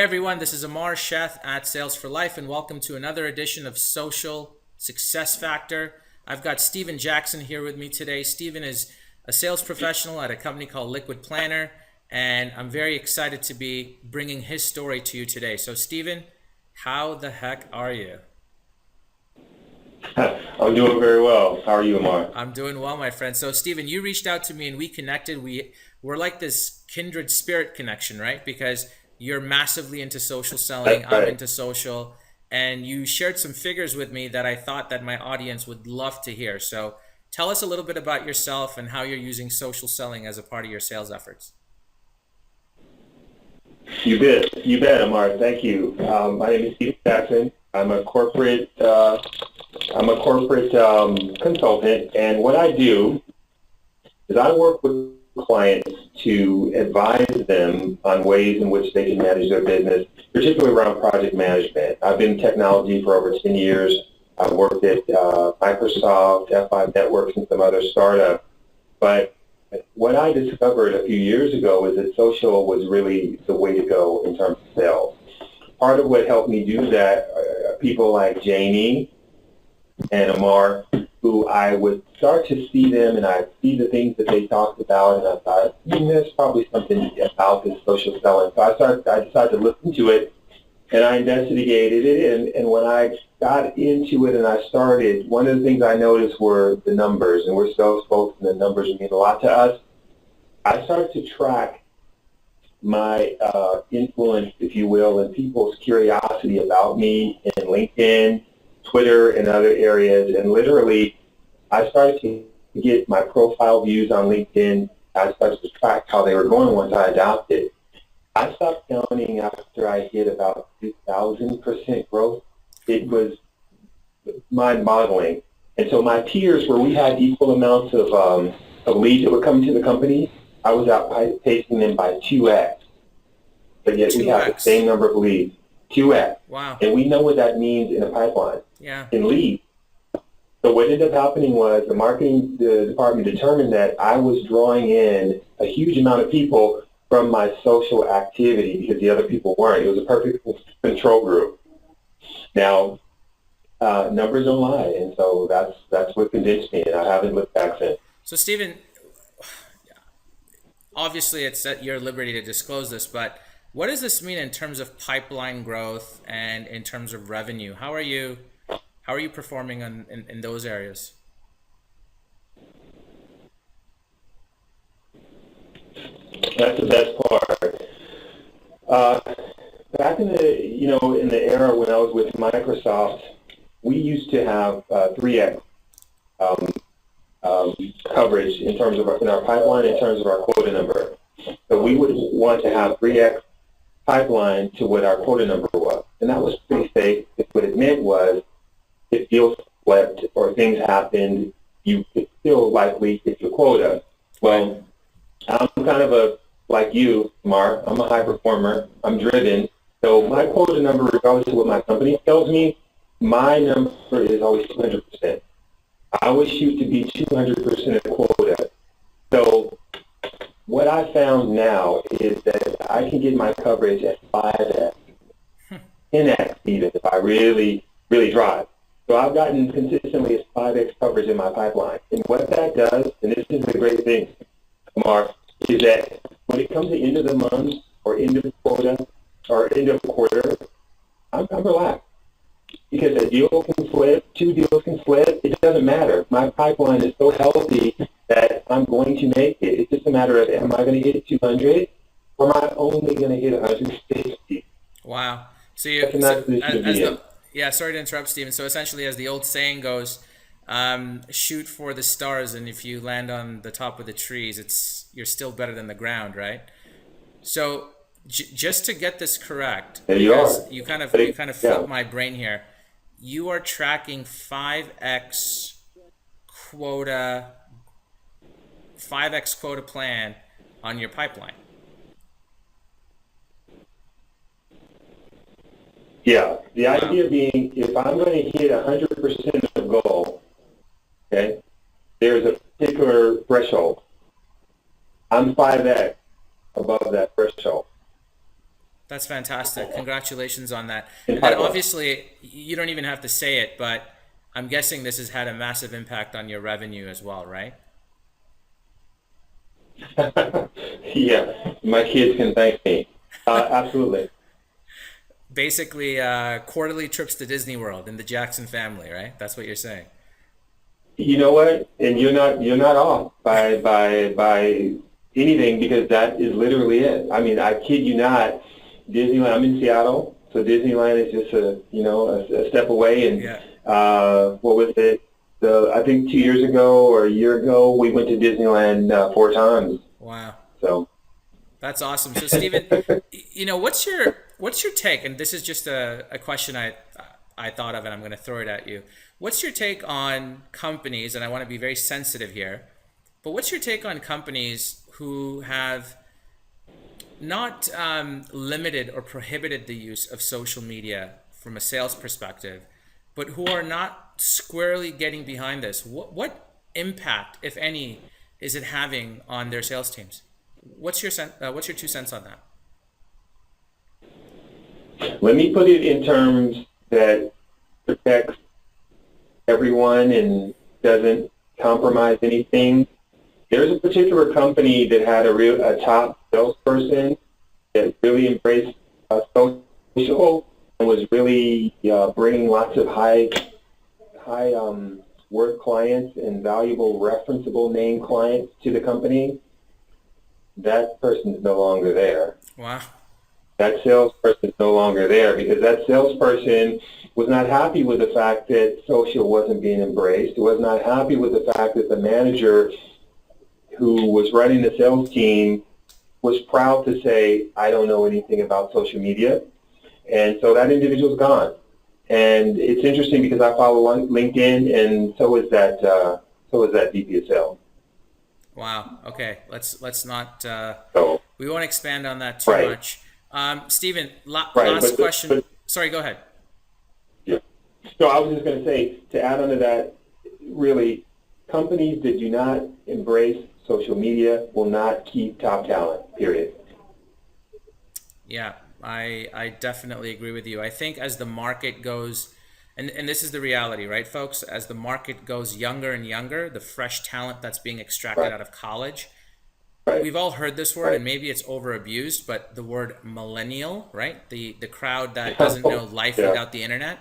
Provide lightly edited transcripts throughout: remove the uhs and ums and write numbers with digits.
everyone, this is Amar Sheth at Sales for Life, and welcome to another edition of Social Success Factor. I've got Stephen Jackson here with me today. Stephen is a sales professional at a company called Liquid Planner, and I'm very excited to be bringing his story to you today. So Stephen, how the heck are you? I'm doing very well. How are you, Amar? I'm doing well, my friend. So Stephen, you reached out to me and we connected. We're like this kindred spirit connection, right? Because you're massively into social selling, That's I'm right. into social, and you shared some figures with me that I thought that my audience would love to hear. So tell us a little bit about yourself and how you're using social selling as a part of your sales efforts. You bet, Amar. Thank you. My name is Steve Jackson. I'm a corporate consultant, and what I do is I work with clients to advise them on ways in which they can manage their business, particularly around project management. I've been in technology for over 10 years. I've worked at Microsoft, F5 Networks, and some other startups. But what I discovered a few years ago is that social was really the way to go in terms of sales. Part of what helped me do that, people like Jamie and Amar, who I would start to see them and I'd see the things that they talked about, and I thought, there's probably something about this social selling. So I decided to listen to it, and I investigated it, and when I got into it and I started, one of the things I noticed were the numbers, and we're sales folks and the numbers mean a lot to us. I started to track my influence, if you will, and people's curiosity about me in LinkedIn, Twitter, and other areas, and literally I started to get my profile views on LinkedIn. I started to track how they were going once I adopted. I stopped counting after I hit about 2,000% growth. It was mind-boggling. And so my peers, where we had equal amounts of leads that would come to the company, I was outpacing them by 2x. But yet we have the 2x. same number of leads, 2x. Wow. And we know what that means in a pipeline, Yeah. in leads. So what ended up happening was the marketing department determined that I was drawing in a huge amount of people from my social activity because the other people weren't. It was a perfect control group. Now, numbers don't lie, and so that's what convinced me, and I haven't looked back since. So Stephen, obviously it's at your liberty to disclose this, but what does this mean in terms of pipeline growth and in terms of revenue? How are you performing in those areas? That's the best part. Uh, Back in the era when I was with Microsoft, we used to have 3x um, coverage in our pipeline in terms of our quota number. So we would want to have 3x pipeline to what our quota number was, and that was pretty safe. What it meant was if deals slipped or things happened, you could still likely hit your quota. Well, I'm kind of like you, Mark. I'm a high performer. I'm driven. So my quota number, regardless of what my company tells me, my number is always 200%. I always shoot to be 200% of quota. So what I found now is that I can get my coverage at 5x, 10x even, if I really, really drive. So I've gotten consistently at 5x coverage in my pipeline. And what that does, and this is the great thing, Mark, is that when it comes to end of the month or end of quota or end of quarter, I'm relaxed. Because a deal can slip, two deals can slip, it doesn't matter. My pipeline is so healthy that I'm going to make it. It's just a matter of, am I going to hit 200 or am I only going to hit 150? Wow. So That's a you, nice so position to as be in. the yeah, sorry to interrupt, Stephen. So essentially, as the old saying goes, shoot for the stars, and if you land on the top of the trees, you're still better than the ground, right? So just to get this correct, There you are. because you kind of Yeah. flipped my brain here. You are tracking quota 5x quota plan on your pipeline. Yeah. The Wow. idea being, if I'm going to hit 100% of goal, okay, there's a particular threshold. I'm 5x above that threshold. That's fantastic. Congratulations on that. in And then pipeline. obviously, you don't even have to say it, but I'm guessing this has had a massive impact on your revenue as well, right? Yeah, my kids can thank me. Absolutely. Basically, quarterly trips to Disney World in the Jackson family, right? That's what you're saying. You know what? And you're not off by anything, because that is literally it. I mean, I kid you not. Disneyland. I'm in Seattle, so Disneyland is just a step away. And Yeah. what was it? I think 2 years ago or a year ago, we went to Disneyland 4 times. Wow. So That's awesome. So, Stephen, what's your take? And this is just a question I thought of, and I'm going to throw it at you. What's your take on companies? And I want to be very sensitive here, but what's your take on companies who have not limited or prohibited the use of social media from a sales perspective, but who are not squarely getting behind this? What impact, if any, is it having on their sales teams? What's your 2 cents on that? let me put it in terms that protects everyone and doesn't compromise anything. There's a particular company that had a top salesperson that really embraced social and was really bringing lots of high worth clients and valuable referenceable name clients to the company. That person's no longer there. Wow. That salesperson is no longer there because that salesperson was not happy with the fact that social wasn't being embraced. Was not happy with the fact that the manager who was running the sales team was proud to say, I don't know anything about social media. And so that individual's gone. And it's interesting because I follow LinkedIn, and so is that VP of sales. Wow. Okay. Let's not. So We won't expand on that too right, much. Stephen, right, last question. but Sorry. Go ahead. yeah. So I was just going to say, to add on to that, really, companies that do not embrace social media will not keep top talent, period. Yeah, I definitely agree with you. I think as the market goes, and this is the reality, right, folks? As the market goes younger and younger, the fresh talent that's being extracted Right, out of college, right, we've all heard this word, right. and maybe it's overabused, but the word millennial, right? The crowd that doesn't know life Yeah, without the internet.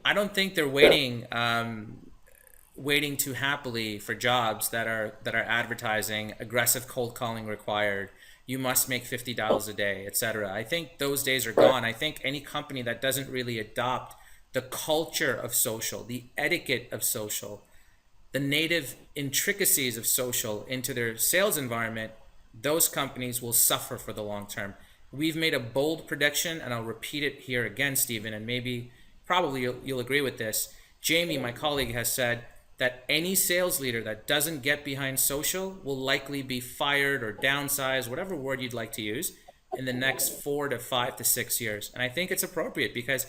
I don't think they're yeah, waiting too happily for jobs that are advertising aggressive cold calling required. You must make $50 a day, etc. I think those days are right, gone. I think any company that doesn't really adopt the culture of social, the etiquette of social, the native intricacies of social into their sales environment, those companies will suffer for the long term. We've made a bold prediction, and I'll repeat it here again, Stephen, and maybe, probably you'll agree with this. Jamie, my colleague, has said that any sales leader that doesn't get behind social will likely be fired or downsized, whatever word you'd like to use, in the next 4 to 5 to 6 years. And I think it's appropriate because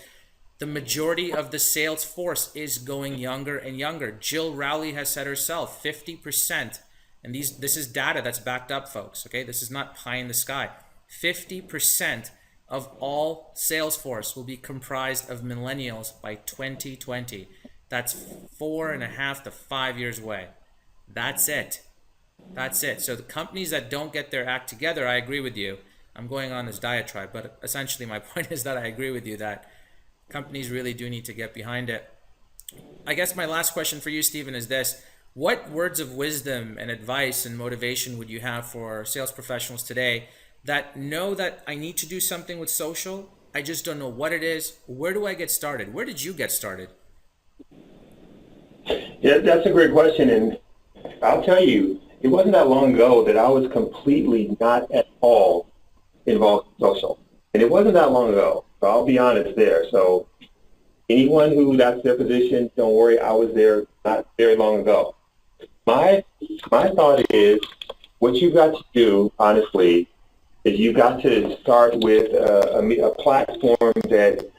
the majority of the sales force is going younger and younger. Jill Rowley has said herself, 50%, and this is data that's backed up, folks, okay? This is not pie in the sky. 50% of all sales force will be comprised of millennials by 2020. That's 4.5 to 5 years away. That's it. That's it. So the companies that don't get their act together, I agree with you. I'm going on this diatribe, but essentially my point is that I agree with you that companies really do need to get behind it. I guess my last question for you, Stephen, is this. What words of wisdom and advice and motivation would you have for sales professionals today that know that I need to do something with social? I just don't know what it is. Where do I get started? Where did you get started? yeah. That's a great question, and I'll tell you, it wasn't that long ago that I was completely not at all involved in social, and it wasn't that long ago. So I'll be honest there. So anyone who that's their position, don't worry, I was there not very long ago. My my thought is, what you've got to do, honestly, is you've got to start with a platform that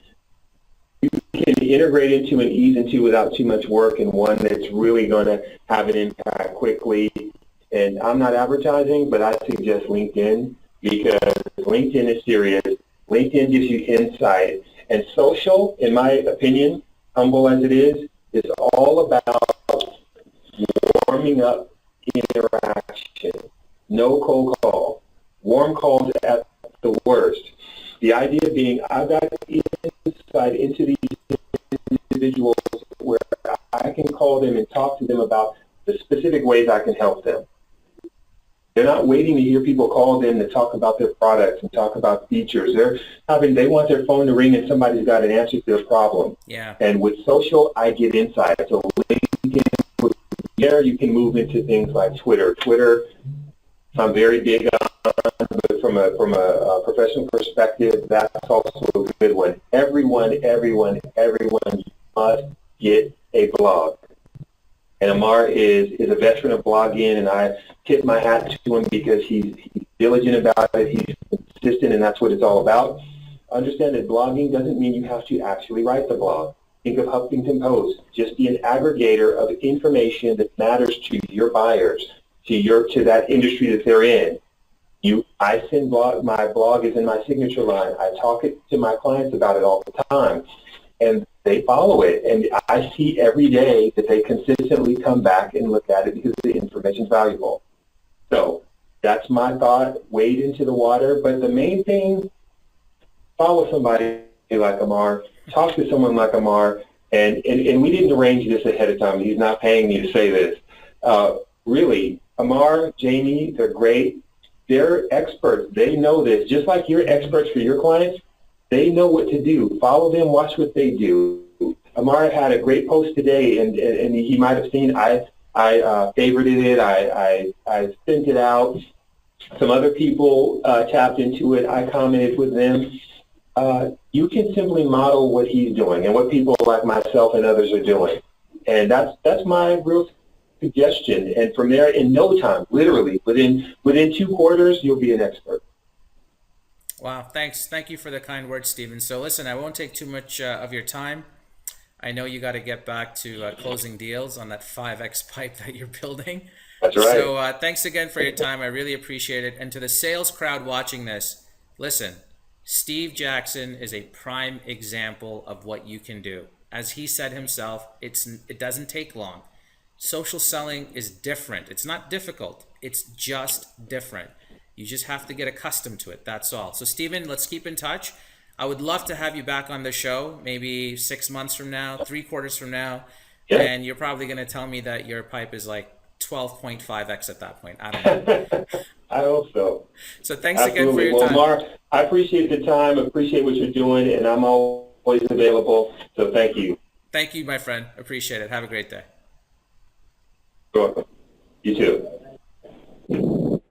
you can integrate into and ease into without too much work, and one that's really going to have an impact quickly. And I'm not advertising, but I suggest LinkedIn because LinkedIn is serious. LinkedIn gives you insight. And social, in my opinion, humble as it is all about warming up interaction. No cold call. Warm calls at the worst. The idea being, I've got insight into these individuals where I can call them and talk to them about the specific ways I can help them. They're not waiting to hear people call them to talk about their products and talk about features. They want their phone to ring and somebody's got an answer to their problem. Yeah. And with social, I get insight. So LinkedIn, there you can move into things like Twitter. Twitter, I'm very big on, but from a professional perspective, that's also a good one. Everyone must get a blog. And Amar is a veteran of blogging, and I tip my hat to him because he's diligent about it, he's consistent, and that's what it's all about. Understand that blogging doesn't mean you have to actually write the blog. Think of Huffington Post. Just be an aggregator of information that matters to your buyers, to that industry that they're in. I send my blog is in my signature line. I talk to my clients about it all the time, and they follow it. And I see every day that they consistently come back and look at it because the information is valuable. So that's my thought. Wade into the water. But the main thing, follow somebody like Amar. Talk to someone like Amar. And we didn't arrange this ahead of time. He's not paying me to say this. Really, Amar, Jamie, they're great. They're experts. They know this. Just like you're experts for your clients, they know what to do. Follow them. Watch what they do. Amar had a great post today, and he might have seen. I favorited it. I sent it out. Some other people tapped into it. I commented with them. You can simply model what he's doing and what people like myself and others are doing, and that's my real suggestion. And from there, in no time, literally within 2 quarters, you'll be an expert. Wow, thanks. Thank you for the kind words, Stephen. So listen, I won't take too much of your time. I know you got to get back to closing deals on that 5X pipe that you're building. That's right. So thanks again for your time. I really appreciate it. And to the sales crowd watching this, listen, Steve Jackson is a prime example of what you can do. As he said himself, it doesn't take long. Social selling is different. It's not difficult. It's just different. You just have to get accustomed to it. That's all. So, Stephen, let's keep in touch. I would love to have you back on the show, maybe 6 months from now, 3 quarters from now. Yeah. And you're probably going to tell me that your pipe is like 12.5x at that point. I don't know. I hope so. So thanks again for your time. Well, Mark, I appreciate the time, appreciate what you're doing, and I'm always available. So thank you. Thank you, my friend. Appreciate it. Have a great day. You're welcome. You too.